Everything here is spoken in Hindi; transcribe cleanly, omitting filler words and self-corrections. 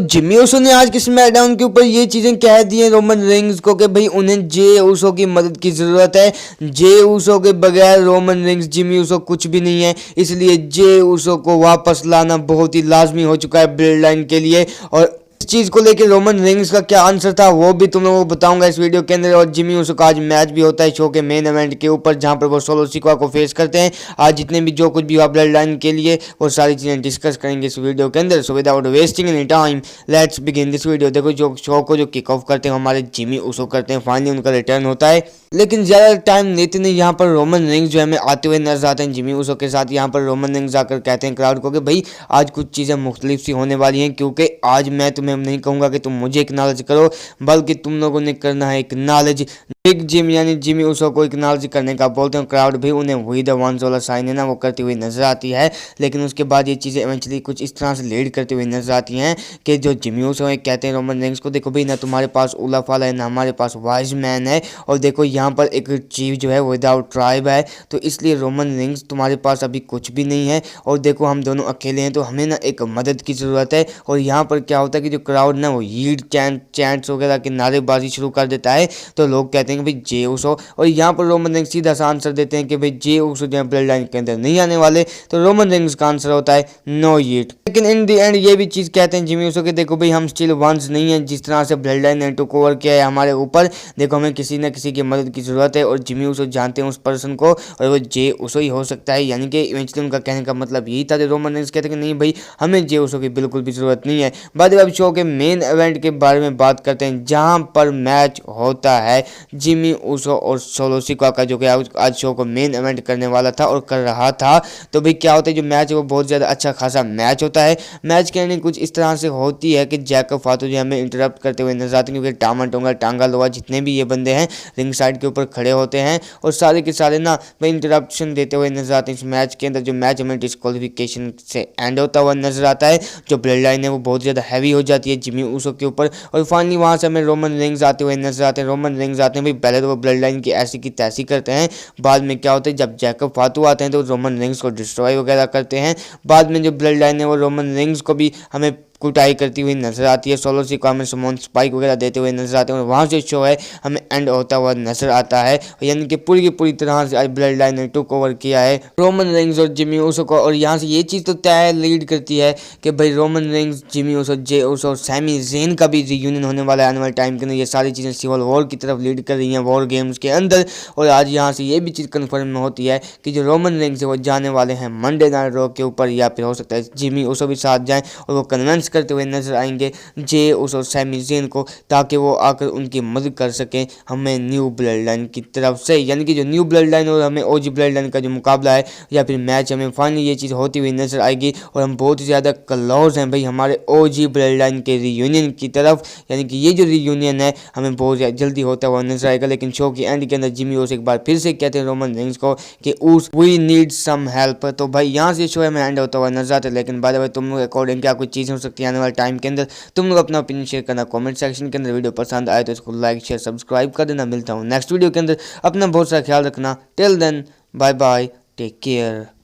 जिमी ऊसो ने आज के स्मैकडाउन के ऊपर ये चीजें कह दी हैं रोमन रेंग्स को कि भाई उन्हें जे ऊसो की मदद की जरूरत है। जे ऊसो के बगैर रोमन रेंग्स जिमी ऊसो कुछ भी नहीं है, इसलिए जे ऊसो को वापस लाना बहुत ही लाजमी हो चुका है ब्लड लाइन के लिए। और इस चीज को लेकर रोमन रेंग्स का क्या आंसर था वो भी तुम लोगों को बताऊंगा इस वीडियो के अंदर। और जिमी ऊसो का आज मैच भी होता है शो के मेन इवेंट के ऊपर, जहां पर वो सोलो सिकवा को फेस करते हैं। आज जितने भी जो कुछ भी हुआ ब्लड लाइन के लिए वो सारी चीजें डिस्कस करेंगे इस वीडियो के अंदर। So without wasting any time let's begin this video. देखो जो शो को जो किक ऑफ करते हैं हमारे जिमी ऊसो करते हैं, फाइनली उनका रिटर्न होता है। लेकिन ज़्यादा टाइम लेते नहीं, यहाँ पर रोमन रेंग्स जो हमें आते हुए नजर आते हैं जिमी ऊसो के साथ। यहाँ पर रोमन रेंग्स आकर कहते हैं क्राउड को कि भाई आज कुछ चीज़ें मुख्तलिफ सी होने वाली हैं, क्योंकि आज मैं तुम्हें नहीं कहूँगा कि तुम मुझे एक्नॉलेज करो, बल्कि तुम लोगों ने करना है एक्नॉलेज बिग जिम यानी जिमी ऊसो को एक्नॉलेज करने का बोलते हैं। क्राउड भी उन्हें वही द वंस वाला साइन है ना वो करती हुई नजर आती है। लेकिन उसके बाद ये चीज़ें इवेंचुअली कुछ इस तरह से लीड करती हुई नजर आती हैं कि जो जिमी ऊसो है कहते हैं रोमन रेंग्स को, देखो भाई ना तुम्हारे पास उलफ वाला है ना हमारे पास वाइज मैन है, और देखो यहाँ पर एक चीफ जो है विदाउट ट्राइब है, तो इसलिए रोमन रेंग्स तुम्हारे पास अभी कुछ भी नहीं है। और देखो हम दोनों अकेले हैं, तो हमें ना एक मदद की ज़रूरत है। और यहाँ पर क्या होता है कि जो क्राउड ना वो यील्ड चैंट्स वगैरह की नारेबाजी शुरू कर देता है। तो लोग कहते हैं कि भाई जे ऊसो, और यहाँ पर रोमन रेंग्स सीधा सा आंसर देते हैं कि भाई जे ऊसो जो है ब्लड लाइन के अंदर नहीं आने वाले। तो रोमन रेंग्स का आंसर होता है नो यीट। लेकिन इन दी एंड ये भी चीज़ कहते हैं जिमी ऊसो के, देखो भाई हम स्टिल वंस नहीं है। जिस तरह से ब्लड लाइन ने टुक ओवर किया है हमारे ऊपर, देखो हमें किसी न किसी की मदद की ज़रूरत है। और जिमी ऊसो जानते हैं उस पर्सन को, और वो जे ऊसो ही हो सकता है। यानी कि इवेंचुअली उनका कहने का मतलब यही था। रोमन रेंग्स कहते हैं कि नहीं भाई हमें जे ऊसो की बिल्कुल भी ज़रूरत नहीं है। बाद में अब शो के मेन इवेंट के बारे में बात करते हैं, जहाँ पर मैच होता है जिमी ऊसो और सोलो सिकवा का, जो कि आज शो को मेन इवेंट करने वाला था और कर रहा था। तो भाई क्या होता है जो मैच है वो बहुत ज़्यादा अच्छा खासा मैच होता है। मैच की एंडिंग कुछ इस तरह से होती है कि जैकब फातू जो हमें इंटरप्ट करते हुए नजर आते हैं, क्योंकि टामा टोंगा टांगा लोहा जितने भी ये बंदे हैं रिंग साइड के ऊपर खड़े होते हैं और सारे के सारे ना भाई इंटरप्शन देते हुए नजर आते हैं इस मैच के अंदर। जो मैच हमें डिस्क्वालिफिकेशन से एंड होता हुआ नजर आता है। जो ब्लड लाइन है वो बहुत ज़्यादा हैवी हो जाती है जिमी ऊसो के ऊपर, और फाइनली वहाँ से हमें रोमन रेंग्स आते हुए नजर आते हैं। रोमन रेंग्स आते हैं भाई पहले तो वो ब्लड लाइन की ऐसी की तैसी करते हैं, बाद में क्या होता है जब जैकब फातू आते हैं तो रोमन रेंग्स को डिस्ट्रॉय वगैरह करते हैं। बाद में जो ब्लड लाइन है वो रोमन रेंग्स को भी हमें कुटाई करती हुई नजर आती है। सोलो सिकवा में समोन स्पाइक वगैरह देते हुए नजर आते हैं, और वहाँ से शो है हमें एंड होता हुआ नजर आता है। यानी कि पूरी की पूरी तरह से आज ब्लड लाइन ने टुक ओवर किया है रोमन रेंग्स और जिमी ऊसो को। और यहाँ से ये चीज़ तो तय लीड करती है कि भाई Roman Reigns, Jimmy Uso, Jey Uso और सैमी ज़ेन का भी रियूनियन होने वाला है आने वाले टाइम के अंदर। ये सारी चीज़ें सिविल वॉर की तरफ लीड कर रही हैं वॉर गेम्स के अंदर। और आज यहाँ से ये भी चीज़ कन्फर्म होती है कि जो रोमन रेंग्स है वो जाने वाले हैं मंडे नाइट रॉ के ऊपर, या फिर हो सकता है जिमी ऊसो भी साथ जाएँ और वो कन्विंस करते हुए नजर आएंगे जे ऊसो और सैमी ज़ेन को, ताकि वो आकर उनकी मदद कर सकें हमें न्यू ब्लड लाइन की तरफ से। यानी कि जो न्यू ब्लड लाइन और हमें ओजी ब्लड लाइन का जो मुकाबला है या फिर मैच, हमें फाइनली ये चीज़ होती हुई नजर आएगी। और हम बहुत ही ज़्यादा क्लोज हैं भाई हमारे ओजी ब्लड लाइन के रीयूनियन की तरफ। यानी कि ये जो रीयूनियन है हमें बहुत जल्दी होता हुआ नजर आएगा। लेकिन शो की एंड के अंदर जिमी ऊसो एक बार फिर से कहते हैं रोमन रेंग्स को कि वी नीड सम हेल्प। तो भाई यहाँ से शो हमें एंड होता हुआ नजर आता है। लेकिन बाद में तुम लोग अकॉर्डिंग क्या कुछ चीज़ें हो सकती है आने वाले टाइम के अंदर, तुम लोग अपना ओपिनियन शेयर करना कमेंट सेक्शन के अंदर। वीडियो पसंद आए तो इसको लाइक शेयर सब्सक्राइब कर देना। मिलता हूँ नेक्स्ट वीडियो के अंदर, अपना बहुत सारा ख्याल रखना। Till then bye bye, take care.